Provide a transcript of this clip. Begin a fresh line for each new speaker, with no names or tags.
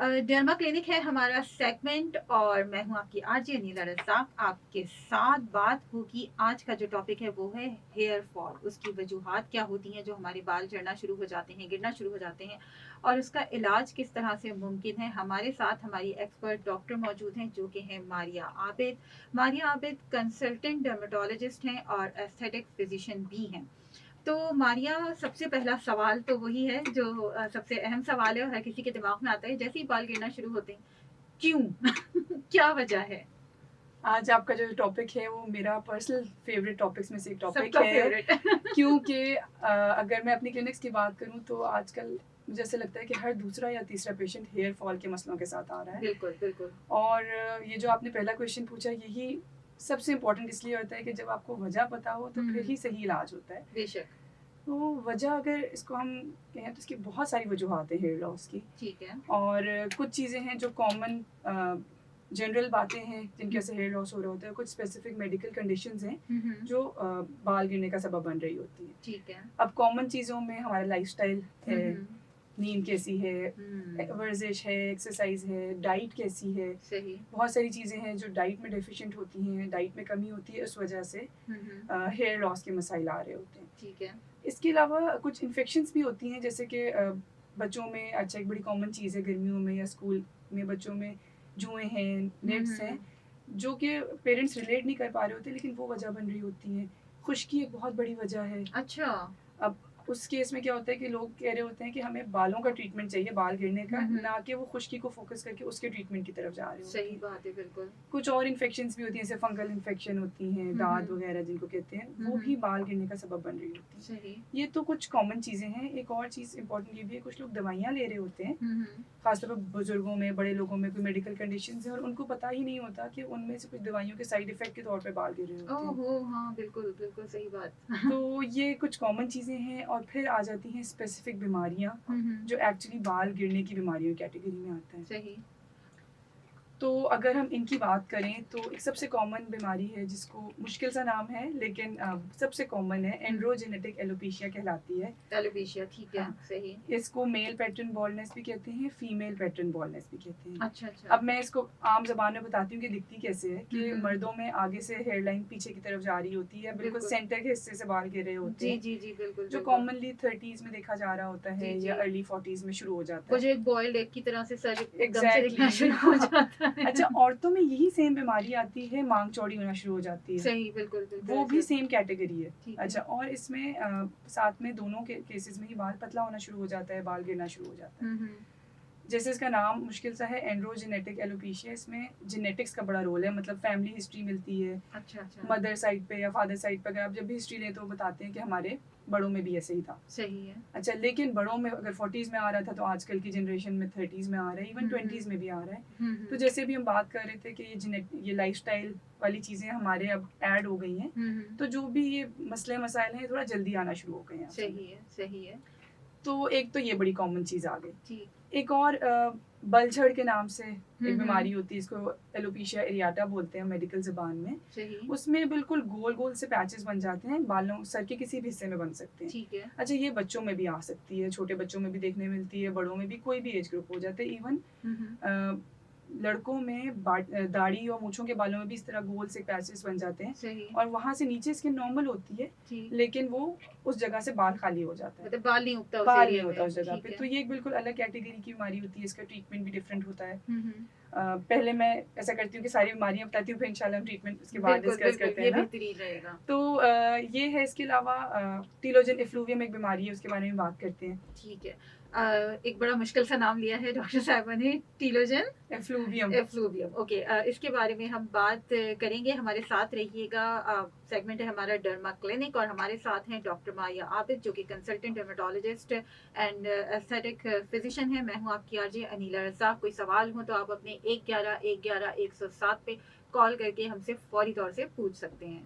Derma clinic है हमारा segment और मैं हूँ आपकी आरजे अनीला रज़ाक। आपके साथ बात होगी। आज का जो टॉपिक है वो है हेयर फॉल। उसकी वजूहात क्या होती हैं जो हमारे बाल झड़ना शुरू हो जाते हैं, गिरना शुरू हो जाते हैं, और उसका इलाज किस तरह से मुमकिन है। हमारे साथ हमारी एक्सपर्ट डॉक्टर मौजूद हैं जो कि हैं मारिया आबिद। मारिया आबिद कंसल्टेंट डर्मेटोलॉजिस्ट हैं और एस्थेटिक फिजिशियन भी हैं। तो मारिया, सबसे पहला सवाल तो वही है जो सबसे अहम सवाल है और हर किसी के दिमाग में आता है जैसे ही बाल गिरना शुरू होते हैं, क्यों? क्या वजह है?
आज आपका जो टॉपिक है वो मेरा पर्सनल फेवरेट टॉपिक्स में से एक टॉपिक
सबका
है।
फेवरेट।
क्योंकि अगर मैं अपनी क्लिनिक्स की बात करूं तो आजकल मुझे ऐसा लगता है कि हर दूसरा या तीसरा पेशेंट हेयर फॉल के मसलों के साथ आ रहा है।
बिल्कुल बिल्कुल।
और ये जो आपने पहला क्वेश्चन पूछा, यही सबसे इम्पोर्टेंट इसलिए होता है कि जब आपको वजह पता हो तो फिर ही सही इलाज होता है।
बेशक।
तो वजह अगर इसको हम कहें तो इसकी बहुत सारी वजूहत है हेयर लॉस की।
ठीक है।
और कुछ चीज़ें हैं जो कॉमन जनरल बातें हैं जिनकी वजह से हेयर लॉस हो रहा होता है। कुछ स्पेसिफिक मेडिकल कंडीशंस हैं जो बाल गिरने का सबब बन रही होती हैं।
ठीक है।
अब कॉमन चीज़ों में हमारा लाइफस्टाइल है, नींद कैसी है, वर्जिश है, एक्सरसाइज है, डाइट कैसी है।
सही।
बहुत सारी चीज़ें हैं जो डाइट में डेफिशिएंट होती हैं, डाइट में कमी होती है, उस वजह से हेयर लॉस के मसाइल आ रहे होते हैं।
ठीक है।
इसके अलावा कुछ इन्फेक्शंस भी होती हैं, जैसे कि बच्चों में, अच्छा एक बड़ी कॉमन चीज़ है गर्मियों में या स्कूल में बच्चों में जुएँ हैं, नेट्स हैं, जो कि पेरेंट्स रिलेट नहीं कर पा रहे होते लेकिन वो वजह बन रही होती हैं। खुश्की एक बहुत बड़ी वजह है।
अच्छा।
अब उस केस में क्या होता है कि लोग कह रहे होते हैं कि हमें बालों का ट्रीटमेंट चाहिए बाल गिरने का, ना कि वो खुश्की को फोकस करके उसके ट्रीटमेंट की तरफ जा रहे होते
सही
हैं।
बात है, बिल्कुल।
कुछ और इन्फेक्शंस भी होती हैं, जैसे फंगल इन्फेक्शन होती हैं, दाद वगैरह जिनको कहते हैं, वो भी बाल गिरने का सबब बन रही होती हैं।
सही।
ये तो कुछ कॉमन चीज़ें हैं। एक और चीज़ इंपॉर्टेंट ये भी है, कुछ लोग दवाइयाँ ले रहे होते हैं, खासतौर पर बुजुर्गों में, बड़े लोगों में कोई मेडिकल कंडीशंस है और उनको पता ही नहीं होता कि उनमें से कुछ दवाइयों के साइड इफेक्ट के तौर पे बाल गिर रहे होते हैं।
ओहो, हाँ, बिल्कुल बिल्कुल सही बात।
तो ये कुछ कॉमन चीज़ें हैं और फिर आ जाती हैं स्पेसिफिक बीमारियाँ जो एक्चुअली बाल गिरने की बीमारियों की कैटेगरी में आता है।
सही।
तो अगर हम इनकी बात करें तो एक सबसे कॉमन बीमारी है जिसको मुश्किल सा नाम है लेकिन सबसे कॉमन है, एंड्रोजेनेटिक एलोपेशिया कहलाती है।
एलोपेशिया, ठीक है।
हाँ,
सही।
इसको मेल पैटर्न बॉल्डनेस भी कहते हैं, फीमेल पैटर्न बॉल्डनेस भी कहते हैं।
अच्छा अच्छा।
अब मैं इसको आम जबान में बताती हूँ कि दिखती कैसे है कि मर्दों में आगे से हेयर लाइन पीछे की तरफ जा रही होती है, बिल्कुल सेंटर के हिस्से से बाल गिर रहे होते
जी
हैं,
जी जी, बिल्कुल
जो
बिल्कुल।
कॉमनली 30s में देखा जा रहा होता है
जी,
या
जी।
अर्ली 40s में शुरू हो जाता
वो
है।
जो एक बॉइल्ड एग की तरह से सर एकदम से दिखना
एग्जैक्टली
शुरू हो जाता है।
अच्छा, औरतों में यही सेम बीमारी आती है, मांग चौड़ी होना शुरू हो जाती है।
सही, बिल्कुल बिल्कुल
वो भी
ऐसे।
सेम कैटेगरी है।
ठीक है।
अच्छा, और इसमें साथ में दोनों के केसेस में ही बाल पतला होना शुरू हो जाता है, बाल गिरना शुरू हो जाता है। जैसे इसका नाम मुश्किल सा है, एंड्रोजेनेटिक एलोपेशिया, इसमें जेनेटिक्स का बड़ा रोल है, मतलब फैमिली हिस्ट्री मिलती है।
अच्छा अच्छा।
मदर साइड पे या फादर साइड पे अगर आप जब भी हिस्ट्री लें तो बताते हैं कि हमारे बड़ों में भी ऐसे ही था।
सही है।
अच्छा, लेकिन बड़ों में अगर 40s में आ रहा था तो आजकल की जनरेशन में 30s में आ रहा है, इवन 20s में भी आ रहा है। तो जैसे भी हम बात कर रहे थे कि ये लाइफस्टाइल वाली चीज़ें हमारे अब ऐड हो गई हैं, तो जो भी ये मसले मसाइल हैं थोड़ा जल्दी आना शुरू हो गए हैं।
सही है, सही है।
तो एक तो ये बड़ी कॉमन चीज़ आ गई।
ठीक।
एक और बलझड़ के नाम से एक बीमारी होती है, इसको एलोपेशिया एरियाटा बोलते हैं मेडिकल ज़बान में।
सही।
उसमें बिल्कुल गोल गोल से पैचेस बन जाते हैं, बालों सर के किसी भी हिस्से में बन सकते हैं।
ठीक है।
अच्छा, ये बच्चों में भी आ सकती है, छोटे बच्चों में भी देखने मिलती है, बड़ों में भी, कोई भी एज ग्रुप हो जाते हैं। इवन लड़कों में दाढ़ी और मूंछों के बालों में भी इस तरह गोल से पैचेस बन जाते हैं।
सही।
और वहाँ से नीचे स्किन नॉर्मल होती है, लेकिन वो उस जगह से बाल खाली हो जाता है,
मतलब बाल नहीं उगता उस
बाल
एरिया
नहीं होता
में।
उस जगह
ठीक
पे।
है।
तो ये एक बिल्कुल अलग कैटेगरी की बीमारी होती है, इसका ट्रीटमेंट भी डिफरेंट होता है। पहले मैं ऐसा करती हूँ कि सारी बीमारियां बताती हूँ, फिर इंशाल्लाह हम ट्रीटमेंट उसके बाद
बिल्कुल
डिस्कस
बिल्कुल,
करते
ये
हैं ना।
बेहतरीन रहेगा।
तो ये है। इसके अलावा टीलोजन एफ्लूवियम एक बीमारी है, उसके बारे में बात करते हैं।
ठीक है। एक बड़ा मुश्किल सा नाम लिया है डॉक्टर साहिबा ने, टीलोजन
एफ्लूवियम।
Effluvium, okay. इसके बारे में हम बात करेंगे, हमारे साथ रहिएगा। सेगमेंट है हमारा डर्मा क्लिनिक और हमारे साथ हैं डॉक्टर मारिया आबिद जो कि consultant dermatologist and aesthetic physician है। मैं हूं आपकी आरजे अनीला रज़ाक। कोई सवाल हो तो आप अपने 111 111 107 पे कॉल करके हमसे फौरी तौर से पूछ सकते हैं।